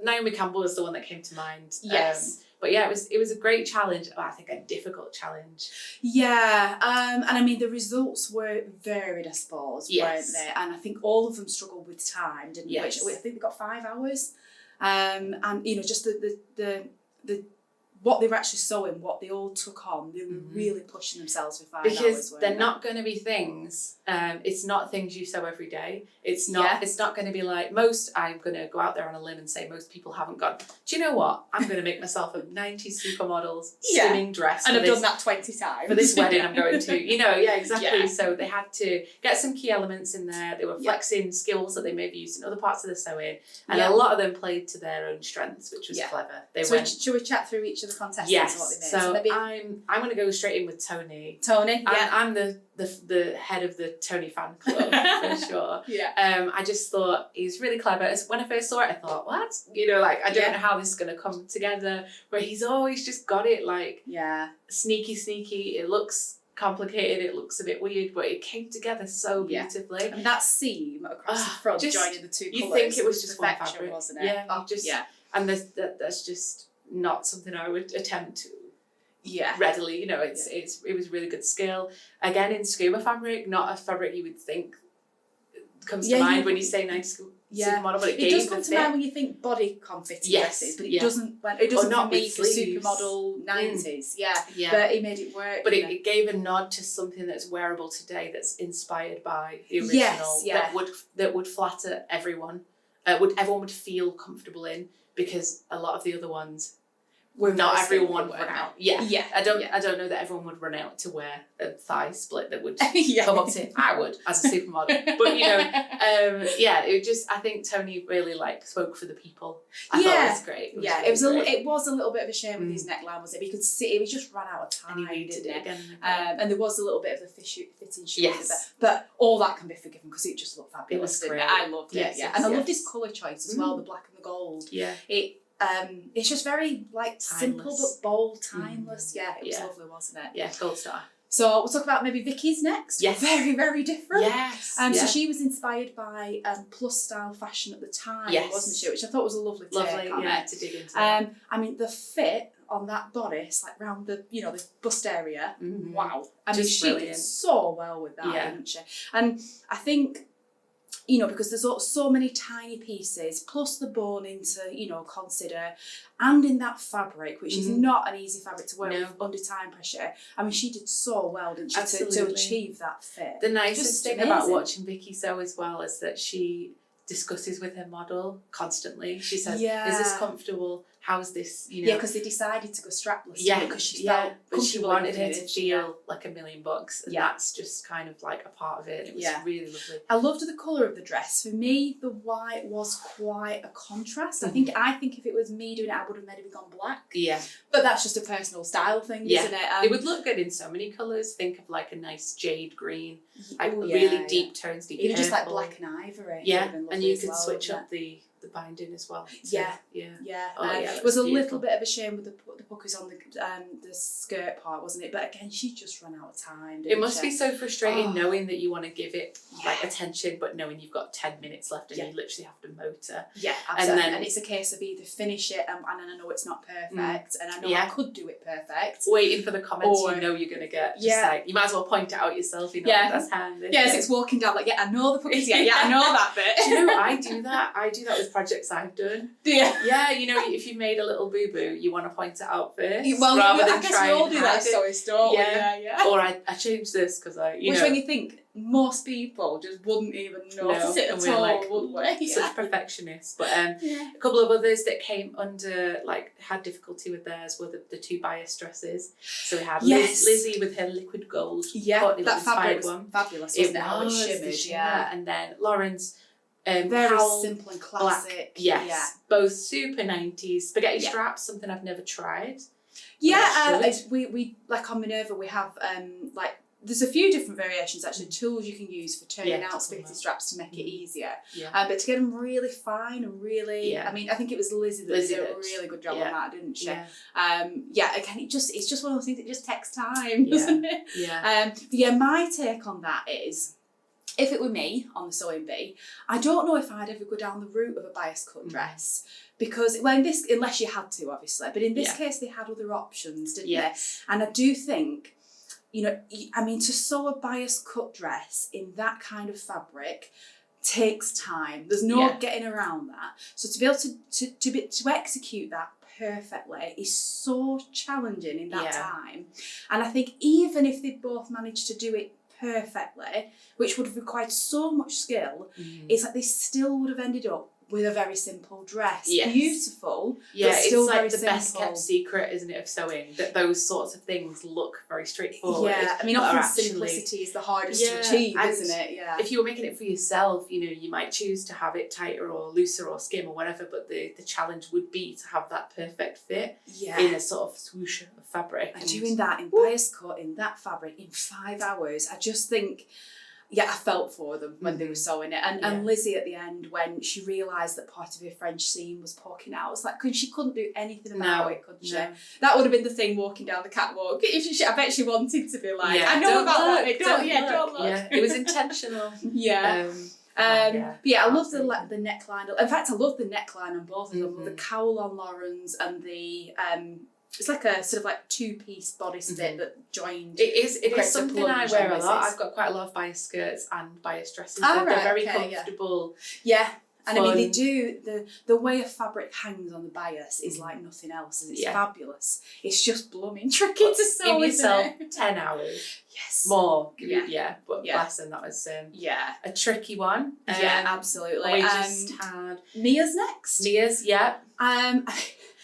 Speaker 2: Naomi Campbell was the one that came to mind.
Speaker 1: Yes.
Speaker 2: But yeah, it was a great challenge. I think a difficult challenge.
Speaker 1: Yeah, and I mean the results were varied, I suppose, weren't they? And I think all of them struggled with time, didn't they? Which I think they got 5 hours. And you know, just the what they were actually sewing, what they all took on, they were really pushing themselves for 5 hours.
Speaker 2: Because they're not going to be things. It's not things you sew every day. It's not. It's not going to be like most. I'm going to go out there on a limb and say most people haven't gone. Do you know what? I'm going to make myself a 90s supermodel skimming dress,
Speaker 1: and I've done that 20 times
Speaker 2: for this wedding I'm going to. You know, exactly. Yeah. So they had to get some key elements in there. They were flexing skills that they may have used in other parts of the sewing, and a lot of them played to their own strengths, which was clever.
Speaker 1: Should we chat through each of the contestants?
Speaker 2: Yes.
Speaker 1: And what they made?
Speaker 2: So
Speaker 1: maybe
Speaker 2: I'm going to go straight in with Tony. I'm the head of the Tony fan club for sure. I just thought he's really clever. When I first saw it, I thought, what? You know, like I don't know how this is going to come together. But he's always just got it like sneaky. It looks complicated, it looks a bit weird, but it came together so beautifully.
Speaker 1: I mean, that seam across the front, joining the two colours.
Speaker 2: You think it was just one fabric,
Speaker 1: wasn't it?
Speaker 2: And that's just not something I would attempt readily. You know, it was really good skill. Again, in scuba fabric, not a fabric you would think comes to mind when you say 90s supermodel, but it
Speaker 1: does come to mind when you think bodycon fitted dresses, but it doesn't for me for supermodel 90s. But he made it work.
Speaker 2: But it gave a nod to something that's wearable today, that's inspired by the original, that would flatter everyone. Everyone would feel comfortable in, because a lot of the other ones, not everyone would run out. I don't know that everyone would run out to wear a thigh split that would come up to. I would as a supermodel, but you know, it just, I think Tony really spoke for the people. I thought it was great. It was
Speaker 1: a little bit of a shame with his neckline, was it? Because you could see he just ran out of time, and he did it again. And there was a little bit of the fitting shoes, but all that can be forgiven because it just looked fabulous.
Speaker 2: It was great.
Speaker 1: I loved it. And I loved his colour choice as well, the black and the gold. It's just very timeless. Simple but bold, timeless. It was lovely, wasn't it?
Speaker 2: Yeah, gold star.
Speaker 1: So we'll talk about maybe Vicky's next.
Speaker 2: Yes.
Speaker 1: Very, very different.
Speaker 2: Yes.
Speaker 1: So she was inspired by plus style fashion at the time, wasn't she? Which I thought was a lovely take on it.
Speaker 2: To dig into that.
Speaker 1: I mean, the fit on that bodice, round the the bust area, wow. I mean, she did so well with that, didn't she? And I think, because there's so many tiny pieces, plus the boning to, consider, and in that fabric, which is not an easy fabric to wear under time pressure. I mean, she did so well, didn't she, to achieve that fit.
Speaker 2: The nicest thing about watching Vicky sew as well is that she discusses with her model constantly. She says, is this comfortable? How's this,
Speaker 1: Yeah, because they decided to go strapless. Because she felt
Speaker 2: but she wanted her to feel like $1 million, and that's just kind of a part of it. It was really lovely.
Speaker 1: I loved the colour of the dress. For me, the white was quite a contrast. I think if it was me doing it, I would have maybe gone black.
Speaker 2: Yeah.
Speaker 1: But that's just a personal style thing, isn't it?
Speaker 2: It would look good in so many colours. Think of a nice jade green, really deep tones, deep
Speaker 1: even
Speaker 2: purple.
Speaker 1: just black and ivory.
Speaker 2: Yeah, and you could switch up the binding as well.
Speaker 1: It was a little bit of a shame with the puckers on the skirt part, wasn't it? But again, she just ran out of time.
Speaker 2: It must be so frustrating knowing that you want to give it attention, but knowing you've got 10 minutes left and you literally have to motor.
Speaker 1: Yeah, absolutely. And it's a case of either finish it and I know it's not perfect, and I know I could do it perfect.
Speaker 2: Waiting for the comments you're going to get. Just you might as well point it out yourself. That's handy.
Speaker 1: Yes, it's walking down I know the puckers. I know that bit.
Speaker 2: Do you know, I do that with projects I've done.
Speaker 1: Yeah.
Speaker 2: Yeah, you know, if you've made a little boo-boo, you want to point it out first.
Speaker 1: Well,
Speaker 2: rather than
Speaker 1: I guess
Speaker 2: try
Speaker 1: we all
Speaker 2: and
Speaker 1: do
Speaker 2: hide
Speaker 1: that
Speaker 2: it.
Speaker 1: sewist, don't we? Yeah.
Speaker 2: Or I changed this because
Speaker 1: Which when you think, most people just wouldn't even notice it at all,
Speaker 2: like,
Speaker 1: would we?
Speaker 2: such perfectionists. But a couple of others that came under, like, had difficulty with theirs were the two bias dresses. So we had Lizzie with her liquid gold.
Speaker 1: Yeah, that fabric was
Speaker 2: one.
Speaker 1: fabulous, wasn't it? How it
Speaker 2: was,
Speaker 1: shimmered,
Speaker 2: And then Lauren's
Speaker 1: very
Speaker 2: cowl,
Speaker 1: simple and classic.
Speaker 2: Black, yes, both super 90s. Spaghetti straps, something I've never tried.
Speaker 1: Yeah, we like on Minerva we have like there's a few different variations actually, tools you can use for turning out spaghetti straps to make it easier. But to get them really fine and really, I mean, I think it was Lizzie that did a really good job on that, didn't she? Again, it's just one of those things that just takes time, doesn't it? My take on that is, if it were me on the sewing bee, I don't know if I'd ever go down the route of a bias cut dress. Because, well, unless you had to, obviously, but in this case they had other options, didn't they? And I do think, you know, I mean, to sew a bias cut dress in that kind of fabric takes time. There's no getting around that. So to be able to execute that perfectly is so challenging in that time. And I think even if they both managed to do it perfectly, which would have required so much skill, it's like they still would have ended up with a very simple dress. Beautiful, but still
Speaker 2: it's like
Speaker 1: very
Speaker 2: the
Speaker 1: simple.
Speaker 2: best kept secret, isn't it, of sewing, that those sorts of things look very straightforward.
Speaker 1: Yeah, I mean, often simplicity is the hardest to achieve, isn't it? Yeah.
Speaker 2: If you were making it for yourself, you know, you might choose to have it tighter or looser or skim or whatever, but the challenge would be to have that perfect fit in a sort of swoosh of fabric.
Speaker 1: And doing that in bias cut, in that fabric, in 5 hours, I just think... I felt for them when they were sewing it. And Lizzie at the end, when she realised that part of her French seam was poking out, I was like, she couldn't do anything about it, could she? That would have been the thing walking down the catwalk. I bet she wanted to be like, I know about that. Don't look.
Speaker 2: Yeah, it was intentional.
Speaker 1: I love the neckline. In fact, I love the neckline on both of them. The cowl on Lauren's and the... it's like a sort of like two-piece bodice bit that joined.
Speaker 2: It is something I wear a lot. I've got quite a lot of bias skirts and bias dresses. They're very comfortable.
Speaker 1: And I mean, they do, the way a fabric hangs on the bias is like nothing else, and it's fabulous. It's just blooming tricky to sew,
Speaker 2: give yourself
Speaker 1: isn't it?
Speaker 2: 10 hours.
Speaker 1: Yes.
Speaker 2: More. But bless them, that was a tricky one.
Speaker 1: Absolutely.
Speaker 2: We just had...
Speaker 1: Mia's next.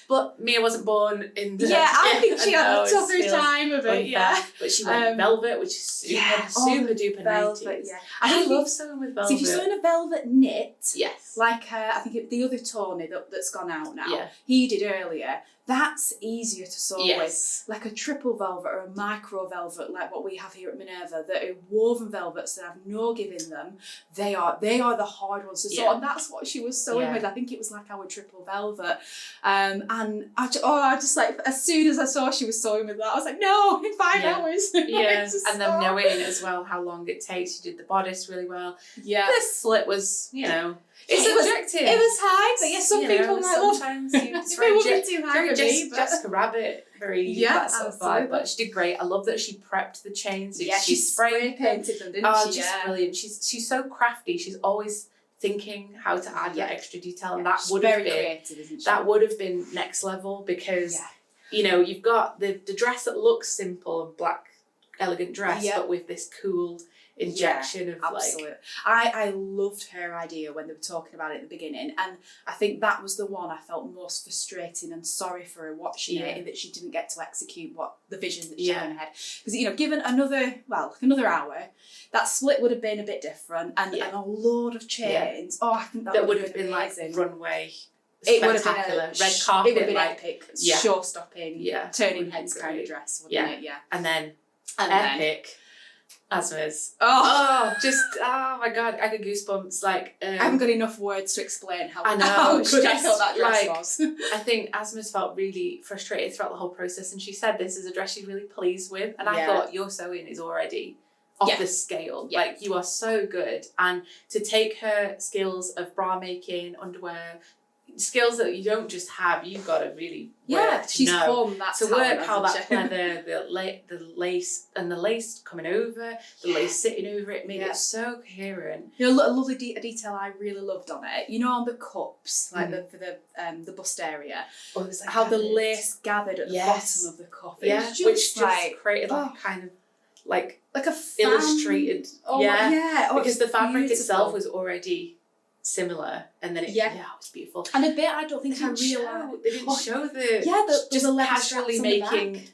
Speaker 2: But Mia wasn't born in the...
Speaker 1: I think she had a tougher time of it,
Speaker 2: But she went velvet, which is super duper
Speaker 1: velvet,
Speaker 2: 90s. I love sewing with velvet.
Speaker 1: So if you're sewing a velvet knit, like I think the other Tony that's gone out now, he did earlier, that's easier to sew with. Like a triple velvet or a micro velvet, like what we have here at Minerva, that are woven velvets that have no give in them. They are the hard ones to sew, and that's what she was sewing with. I think it was like our triple velvet. And I just like, as soon as I saw she was sewing with that, I was like, no, in 5 hours.
Speaker 2: And then knowing as well how long it takes. She did the bodice really well. The slit was, you know... It's subjective.
Speaker 1: It was high, but some people might love.
Speaker 2: Sometimes it's
Speaker 1: very wouldn't be too high for me.
Speaker 2: Jessica Rabbit, very that sort of vibe. But she did great. I love that she prepped the chains.
Speaker 1: She spray painted them, didn't she?
Speaker 2: Just brilliant. She's so crafty. She's always thinking how to add that extra detail, and that would have been creative, isn't she? That would have been next level, because you know, you've got the dress that looks simple and black elegant dress, but with this cool injection of
Speaker 1: absolutely. I loved her idea when they were talking about it at the beginning, and I think that was the one I felt most frustrating and sorry for her watching it, in that she didn't get to execute what the vision that she had in her head. Because, you know, given another hour, that split would have been a bit different, and a load of chains. I think that would have been
Speaker 2: like
Speaker 1: amazing.
Speaker 2: Runway.
Speaker 1: It would have been
Speaker 2: a red carpet.
Speaker 1: It would have been epic, show-stopping, turning heads kind of dress, wouldn't it?
Speaker 2: And then epic. Esmé's. Oh my god, I got goosebumps. Like,
Speaker 1: I haven't got enough words to explain how good I thought that dress was.
Speaker 2: I think Esmé's felt really frustrated throughout the whole process, and she said this is a dress she's really pleased with. And I thought, your sewing is already off the scale. Like, you are so good. And to take her skills of bra making, underwear, skills that you don't just have, you've got to really work to
Speaker 1: she's
Speaker 2: know.
Speaker 1: Come that
Speaker 2: to work how that
Speaker 1: she?
Speaker 2: leather, the lace coming over, the lace sitting over it, made it so coherent.
Speaker 1: You know, a lovely detail I really loved on it. You know, on the cups, like for the bust area, how the lace gathered at the bottom of the cup.
Speaker 2: Which just created like kind of like
Speaker 1: a
Speaker 2: illustrated. Because the fabric
Speaker 1: beautiful.
Speaker 2: Itself was already similar, and then it was beautiful.
Speaker 1: And a bit I don't think I realised
Speaker 2: they didn't show the just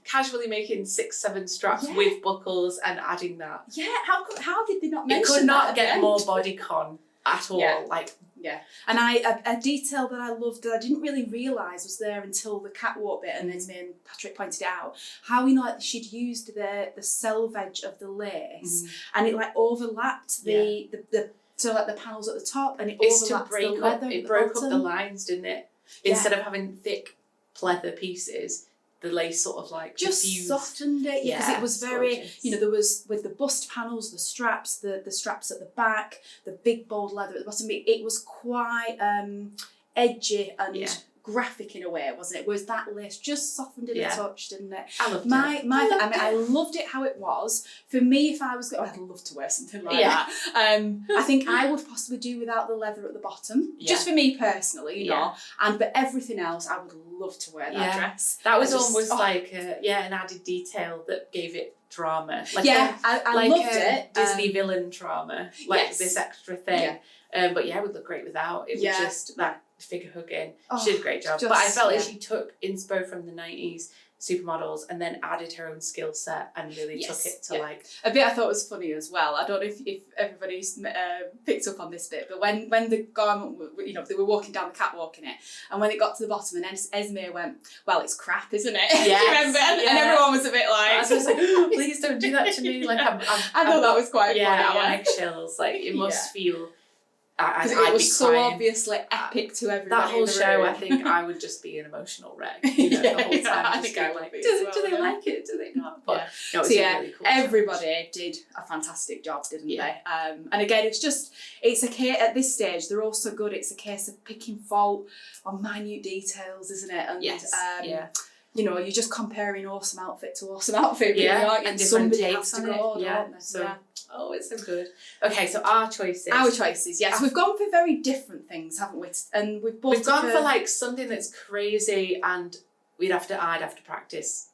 Speaker 2: casually making 6-7 straps with buckles and adding that.
Speaker 1: Yeah, how did they not mention
Speaker 2: it? Could not get more bodycon at all.
Speaker 1: And a detail that I loved that I didn't really realise was there until the catwalk bit, and Esmé and Patrick pointed it out, how she'd used the selvage of the lace and it like overlapped the so like the panels at the top, and it overlapped the leather.
Speaker 2: It broke up the lines, didn't it? Instead of having thick pleather pieces, the lace sort of like
Speaker 1: just
Speaker 2: diffused.
Speaker 1: Softened it, because it was very gorgeous. You know, there was with the bust panels, the straps at the back, the big bold leather at the bottom. It was quite edgy and graphic in a way, wasn't it? Whereas that lace just softened it a touch, didn't it?
Speaker 2: I loved it.
Speaker 1: I loved it how it was. For me, if I was going, I'd love to wear something like that. I think I would possibly do without the leather at the bottom, just for me personally, you know. But everything else, I would love to wear that dress.
Speaker 2: That was almost like an added detail that gave it drama. Like
Speaker 1: I loved it.
Speaker 2: Disney villain drama, like this extra thing. But it would look great without. It was just that figure hugging. She did a great job. But I felt like she took inspo from the 90s supermodels and then added her own skill set and really took it to like...
Speaker 1: A bit I thought was funny as well. I don't know if everybody's picked up on this bit, but when the garment, you know, they were walking down the catwalk in it, and when it got to the bottom and Esmé went, well, it's crap, isn't it?
Speaker 2: Yes.
Speaker 1: Do you remember? And everyone was a bit like...
Speaker 2: I was just like, please don't do that to me. Like I
Speaker 1: thought that was quite funny.
Speaker 2: I'm on eggshells. Like it must feel...
Speaker 1: Because it was so obviously epic to everybody.
Speaker 2: That whole show,
Speaker 1: room.
Speaker 2: I think I would just be an emotional wreck. You know, the whole time. I think I would be. Do they like it? Do they not? But no, it's really cool.
Speaker 1: Everybody did a fantastic job, didn't they? And again, it's a case at this stage. They're all so good. It's a case of picking fault on minute details, isn't it? And you know, you're just comparing awesome outfit to awesome outfit.
Speaker 2: And
Speaker 1: somebody has to go.
Speaker 2: Oh, it's so good. Okay, so our choices.
Speaker 1: Yes. We've gone for very different things, haven't we? And we've
Speaker 2: gone for like something that's crazy, and I'd have to practice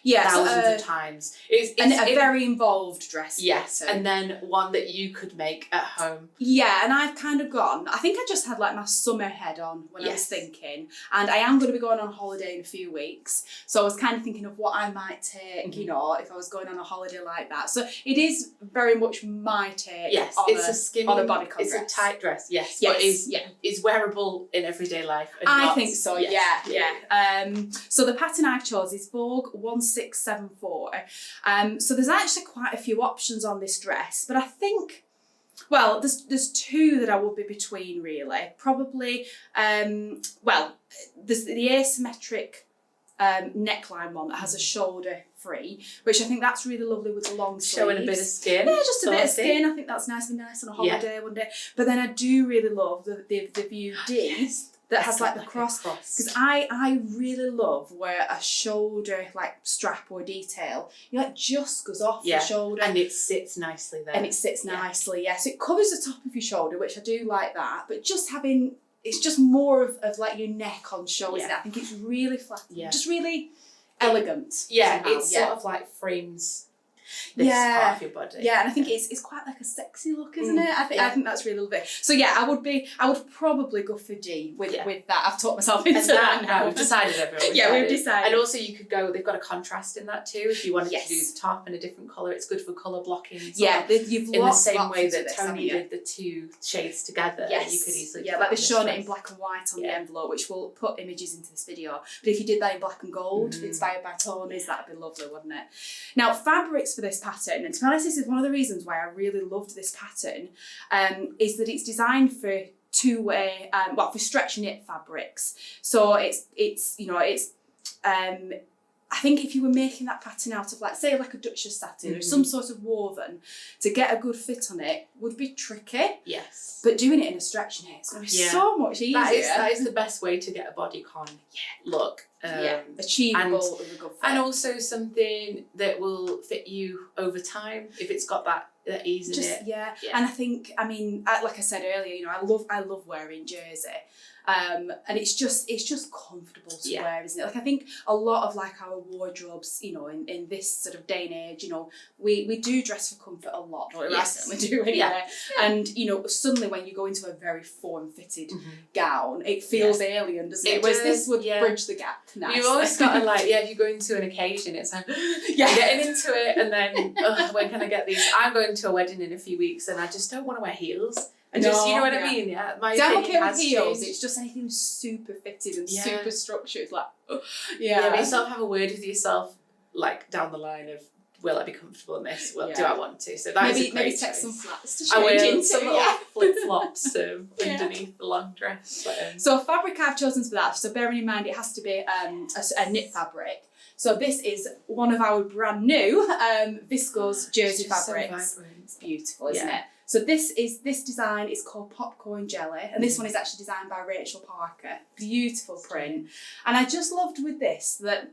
Speaker 2: thousands of times. It's
Speaker 1: a very involved dress.
Speaker 2: Yes, and then one that you could make at home.
Speaker 1: Yeah, and I've kind of gone, I think I just had like my summer head on when I was thinking, and I am going to be going on holiday in a few weeks, so I was kind of thinking of what I might take, you know, if I was going on a holiday like that. So it is very much my take
Speaker 2: it's a skinny,
Speaker 1: on a bodycon
Speaker 2: it's
Speaker 1: dress.
Speaker 2: a tight dress, but is wearable in everyday life. And
Speaker 1: I think so, so the pattern I've chosen is Vogue 1674. So there's actually quite a few options on this dress, but I think, well, there's two that I would be between really. Probably, there's the asymmetric neckline one that has a shoulder free, which I think that's really lovely with the long sleeves.
Speaker 2: Showing a bit of skin.
Speaker 1: Yeah, just a bit of skin. I think that's nice on a holiday one day. But then I do really love the View D. That has like the cross, because I really love where a shoulder like strap or detail, just goes off the shoulder,
Speaker 2: and it sits nicely there.
Speaker 1: So it covers the top of your shoulder, which I do like that, but just having, it's just more of like your neck on show, isn't it? I think it's really flat, just really elegant.
Speaker 2: Yeah, it sort of like frames this part of your body. Yeah,
Speaker 1: and I think it's quite like a sexy look, isn't it? I think that's really lovely. So I would probably go for D with that. I've talked myself into that now.
Speaker 2: We've decided everyone.
Speaker 1: We've decided.
Speaker 2: And also you could go, they've got a contrast in that too. If you wanted to do the top in a different colour, it's good for colour blocking.
Speaker 1: You've
Speaker 2: in the same way that Tony did the two shades together.
Speaker 1: Yes.
Speaker 2: You could easily
Speaker 1: like they've shown it in black and white on the envelope, which we'll put images into this video. But if you did that in black and gold, inspired by Tony's, that'd be lovely, wouldn't it? Now, fabrics for this pattern, and to be honest, this is one of the reasons why I really loved this pattern, is that it's designed for two-way, for stretch knit fabrics. So it's I think if you were making that pattern out of, like, say, like a Duchess satin or some sort of woven, to get a good fit on it would be tricky.
Speaker 2: Yes.
Speaker 1: But doing it in a stretch knit, it's going to be so much easier.
Speaker 2: That is the best way to get a bodycon look.
Speaker 1: Achievable with a good fit.
Speaker 2: And also something that will fit you over time if it's got that ease in it.
Speaker 1: Yeah. And I think, I mean, like I said earlier, you know, I love wearing jersey. And it's just comfortable to wear, isn't it? Like, I think a lot of, like, our wardrobes, you know, in this sort of day and age, you know, we do dress for comfort a lot, or I certainly do anyway. Yeah. And, you know, suddenly when you go into a very form-fitted gown, it feels alien, doesn't it? Whereas this would bridge the gap nicely.
Speaker 2: You've always got to, like, if you go into an occasion, it's like, you're getting into it, and then, when can I get these? I'm going to a wedding in a few weeks, and I just don't want to wear heels. And you know what I mean? Yeah. My
Speaker 1: don't care with heels.
Speaker 2: Changed.
Speaker 1: It's just anything super fitted and super structured. Like,
Speaker 2: but you sort of have a word with yourself, like, down the line of, will I be comfortable in this? Well, do I want to? So that's
Speaker 1: maybe take some flats to change
Speaker 2: I will,
Speaker 1: into.
Speaker 2: some little flip flops underneath the long dress. But,
Speaker 1: so fabric I've chosen for that. So bearing in mind it has to be a knit fabric. So this is one of our brand new viscose jersey fabrics.
Speaker 2: So
Speaker 1: it's beautiful, isn't it? So this design is called Popcorn Jelly, and this one is actually designed by Rachel Parker. Beautiful print. And I just loved with this that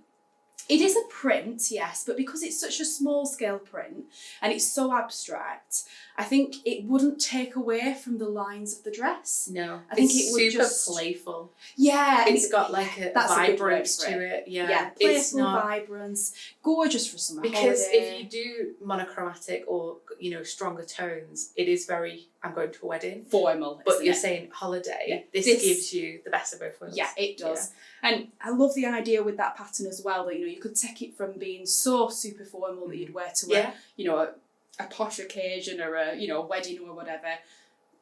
Speaker 1: it is a print, yes, but because it's such a small scale print and it's so abstract, I think it wouldn't take away from the lines of the dress.
Speaker 2: No,
Speaker 1: I think
Speaker 2: it's
Speaker 1: it would
Speaker 2: super playful.
Speaker 1: Yeah,
Speaker 2: it's got like a vibrance to it. Yeah,
Speaker 1: playful, it's not vibrance, gorgeous for summer
Speaker 2: because
Speaker 1: holiday.
Speaker 2: if you do monochromatic or stronger tones, it is very. I'm going to a wedding.
Speaker 1: Formal,
Speaker 2: but you're saying holiday. Yeah. This gives you the best of both worlds.
Speaker 1: Yeah, it does. Yeah. And I love the idea with that pattern as well that you could take it from being so super formal that you'd wear to a posh occasion or a wedding or whatever,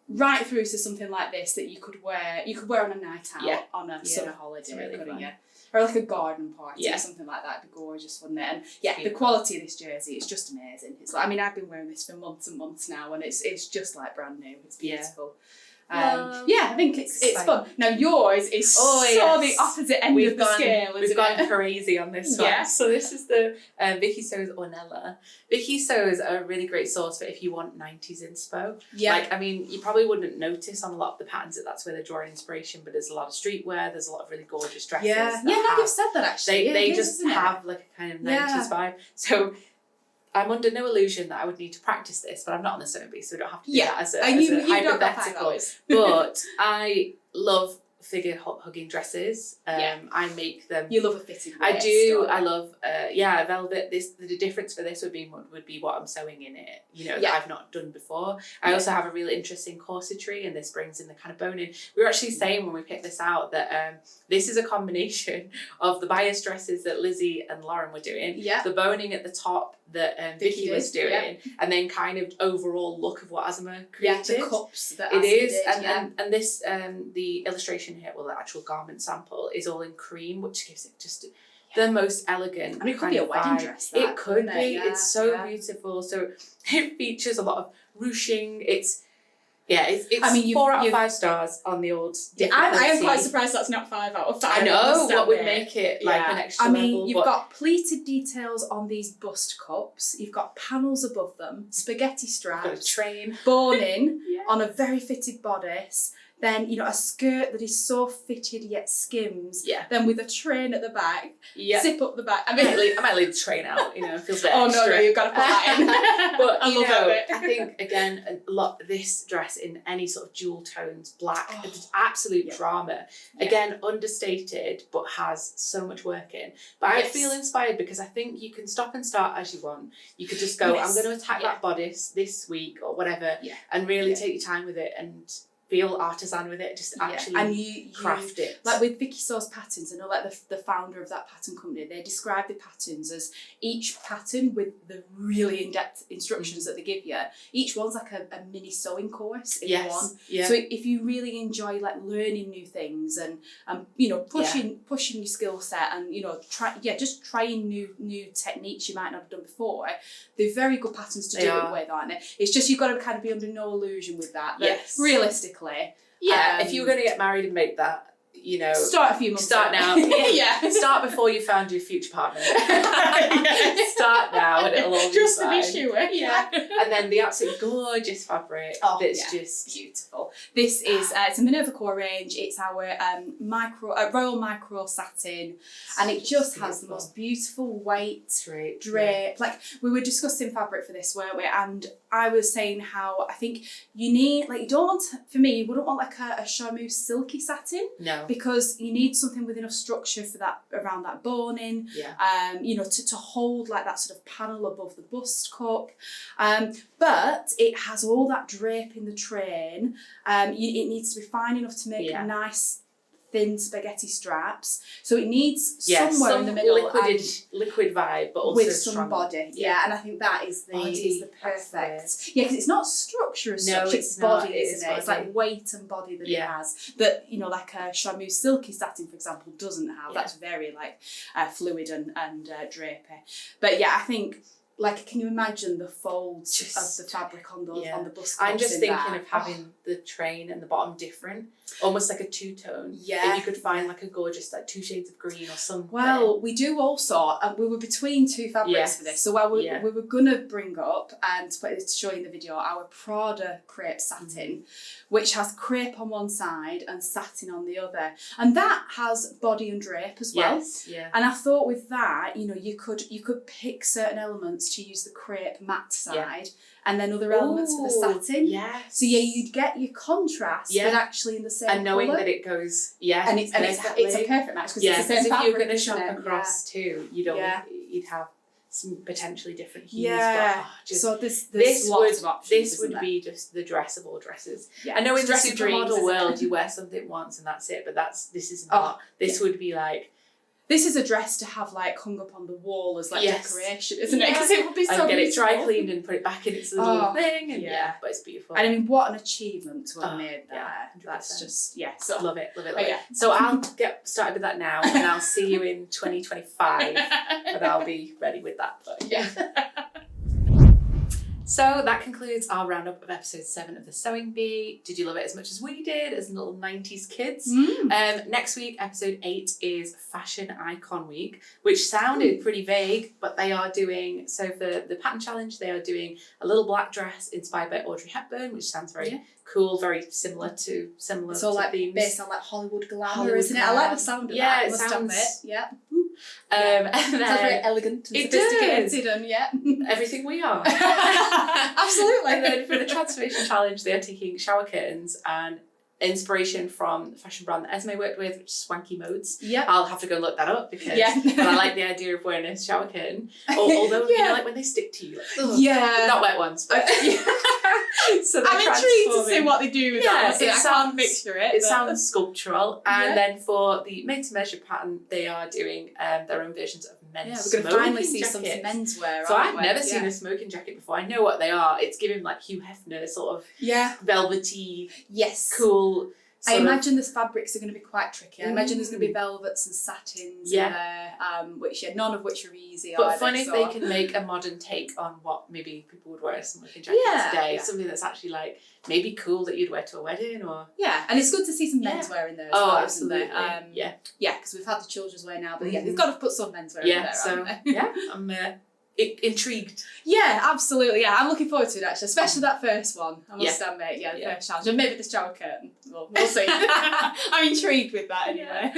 Speaker 1: right through to something like this that you could wear on a night out on a summer holiday, really couldn't you? Or like a garden party or something like that. It'd be gorgeous, wouldn't it? And the quality of this jersey is just amazing. It's like, I mean, I've been wearing this for months and months now, and it's just like brand new. It's beautiful. I think it's fun. Now yours is the opposite end of the scale, isn't it?
Speaker 2: We've gone crazy on this one. Yeah. So this is the Vicki Sews Ornella. Vicki Sews are a really great source for if you want 90s inspo. Yeah. Like, I mean, you probably wouldn't notice on a lot of the patterns that's where they're drawing inspiration, but there's a lot of streetwear, there's a lot of really gorgeous dresses.
Speaker 1: Yeah, now you've said that actually.
Speaker 2: They just have like a kind of 90s vibe. So I'm under no illusion that I would need to practice this, but I'm not on the sewing bee, so we don't have to do that as a hypothetical. But I love figure hugging dresses. I make them.
Speaker 1: You love a fitted waist.
Speaker 2: I do. I love velvet. The difference for this would be what I'm sewing in it. That I've not done before. I also have a really interesting corsetry, and this brings in the kind of boning. We were actually saying when we picked this out that this is a combination of the bias dresses that Lizzie and Lauren were doing. Yeah. The boning at the top that Vicki was doing, and then kind of overall look of what Esmé created.
Speaker 1: Yeah, the cups that
Speaker 2: it is, and this the illustration here, well, the actual garment sample is all in cream, which gives it just the most elegant.
Speaker 1: I mean, it could be a wedding dress.
Speaker 2: It could be. Yeah, it's so beautiful. So it features a lot of ruching. It's I mean, 4 out of 5 stars on the old.
Speaker 1: I am quite surprised that's not 5 out of 5.
Speaker 2: I know what would make it like an extra level.
Speaker 1: I mean, you've got pleated details on these bust cups. You've got panels above them, spaghetti straps,
Speaker 2: got a train,
Speaker 1: boning on a very fitted bodice. Then, a skirt that is so fitted yet skims. Yeah. Then with a train at the back. Yeah. Zip up the back. I mean,
Speaker 2: I might leave the train out. It feels a bit
Speaker 1: extra.
Speaker 2: No,
Speaker 1: you've got to put that in.
Speaker 2: But I love it. I think again, a lot this dress in any sort of jewel tones, black, absolute drama. Yeah. Again, understated, but has so much work in. But I feel inspired because I think you can stop and start as you want. You could just go, I'm going to attack that bodice this week or whatever, and really take your time with it and feel artisan with it, just actually and you craft it.
Speaker 1: Like with Vicki Sews Patterns, I know like the founder of that pattern company, they describe the patterns as each pattern with the really in-depth instructions that they give you. Each one's like a mini sewing course in one. Yeah. So if you really enjoy like learning new things and pushing your skill set and just trying new techniques you might not have done before, they're very good patterns to do it with, aren't they? It's just you've got to kind of be under no illusion with that. Realistically.
Speaker 2: If you were going to get married and make that, you know,
Speaker 1: start a few months.
Speaker 2: Start now.
Speaker 1: Yeah.
Speaker 2: Start before you found your future partner.
Speaker 1: Yes.
Speaker 2: Start now, and it'll all be
Speaker 1: just
Speaker 2: fine.
Speaker 1: to be sure. Yeah.
Speaker 2: And then the absolutely gorgeous fabric that's just
Speaker 1: beautiful. This is it's a Minerva core range. It's our royal micro satin, and it just has the most beautiful weight drape. Like we were discussing fabric for this, weren't we? And I was saying how I think you need, like, you don't want, for me, you wouldn't want like a charmeuse silky satin.
Speaker 2: No.
Speaker 1: Because you need something with enough structure for that, around that boning.
Speaker 2: Yeah.
Speaker 1: You know, to hold like that sort of panel above the bust cup. But it has all that drape in the train. It needs to be fine enough to make nice thin spaghetti straps, so it needs somewhere in the middle,
Speaker 2: liquid vibe, but also
Speaker 1: with some body. Yeah, and I think that is the perfect. Yeah, because it's not structure as such; it's body, isn't it? It's like weight and body that it has. That, you know, like a charmeuse silky satin, for example, doesn't have. That's very like fluid and drapey. But yeah, I think. Like, can you imagine the folds of the fabric on those on the bust?
Speaker 2: I'm just thinking of having the train and the bottom different, almost like a two-tone. Yeah. If you could find like a gorgeous like 2 shades of green or something.
Speaker 1: Well, we do also, we were between 2 fabrics for this. So we were gonna bring up and to show you in the video our Prada crepe satin, which has crepe on one side and satin on the other, and that has body and drape as well.
Speaker 2: Yes. Yeah.
Speaker 1: And I thought with that, you know, you could pick certain elements to use the crepe matte side, and then other elements for the satin.
Speaker 2: Yes.
Speaker 1: So you'd get your contrast, but actually in the same
Speaker 2: and knowing
Speaker 1: colour.
Speaker 2: that it goes,
Speaker 1: and it's a perfect match because it's the same
Speaker 2: if
Speaker 1: fabric,
Speaker 2: you're going to shop
Speaker 1: isn't it?
Speaker 2: across too, you'd have some potentially different hues.
Speaker 1: Yeah.
Speaker 2: But,
Speaker 1: so there's lots of options.
Speaker 2: This would be just the dress of all dresses. Yeah. I know in the supermodel world you wear something once and that's it, but this is not. This would be like.
Speaker 1: This is a dress to have like hung up on the wall as like decoration, isn't it? Because it would be so
Speaker 2: and get
Speaker 1: beautiful.
Speaker 2: it dry cleaned and put it back in its little thing. And but it's beautiful.
Speaker 1: And I mean, what an achievement to have made that.
Speaker 2: 100%.
Speaker 1: That's just
Speaker 2: so love it. So I'll get started with that now, and I'll see you in 2025, and I'll be ready with that. But So that concludes our roundup of episode 7 of the Sewing Bee. Did you love it as much as we did as little 90s kids? Next week, episode 8 is Fashion Icon Week, which sounded pretty vague, but they are doing, so for the pattern challenge, they are doing a little black dress inspired by Audrey Hepburn, which sounds very cool, very similar to themes.
Speaker 1: Based on like Hollywood glamour, isn't it? I like the sound of that.
Speaker 2: It sounds.
Speaker 1: Yeah.
Speaker 2: And then,
Speaker 1: it sounds very elegant and sophisticated and
Speaker 2: everything we are.
Speaker 1: Absolutely.
Speaker 2: And then for the transformation challenge, they are taking shower curtains and inspiration from the fashion brand that Esmé worked with, which is Swanky Modes.
Speaker 1: Yeah.
Speaker 2: I'll have to go look that up because I like the idea of wearing a shower curtain. Although you know, like when they stick to you, like, not wet ones, but so
Speaker 1: I'm intrigued to see what they do with that.
Speaker 2: I
Speaker 1: can't picture it.
Speaker 2: It sounds sculptural. And then for the made to measure pattern, they are doing their own versions of men's
Speaker 1: we're going to finally see
Speaker 2: jackets.
Speaker 1: some menswear.
Speaker 2: So I've never seen a smoking jacket before. I know what they are. It's giving like Hugh Hefner sort of velvety, cool.
Speaker 1: I imagine the fabrics are going to be quite tricky. I imagine there's going to be velvets and satins in there, which none of which are easy.
Speaker 2: But fun if they can make a modern take on what maybe people would wear as a smoking jacket today. Something that's actually like maybe cool that you'd wear to a wedding or
Speaker 1: and it's good to see some menswear in there as well, absolutely. Because we've had the children's wear now, but they've got to put some menswear in there.
Speaker 2: So I'm intrigued.
Speaker 1: Yeah, absolutely. Yeah, I'm looking forward to it actually, especially that first one. I must admit, the first challenge, and maybe the shower curtain. We'll see. I'm intrigued with that anyway.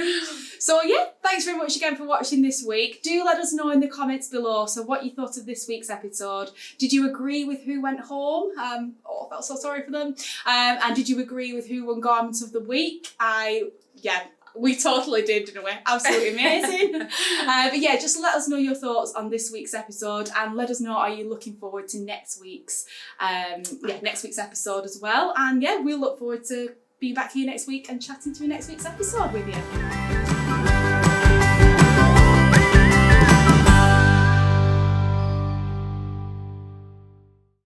Speaker 1: So thanks very much again for watching this week. Do let us know in the comments below. So what you thought of this week's episode. Did you agree with who went home? I felt so sorry for them. And did you agree with who won Garment of the Week? We totally did, didn't we? Absolutely amazing. But just let us know your thoughts on this week's episode, and let us know, are you looking forward to next week's episode as well? And we'll look forward to being back here next week and chatting through next week's episode with you.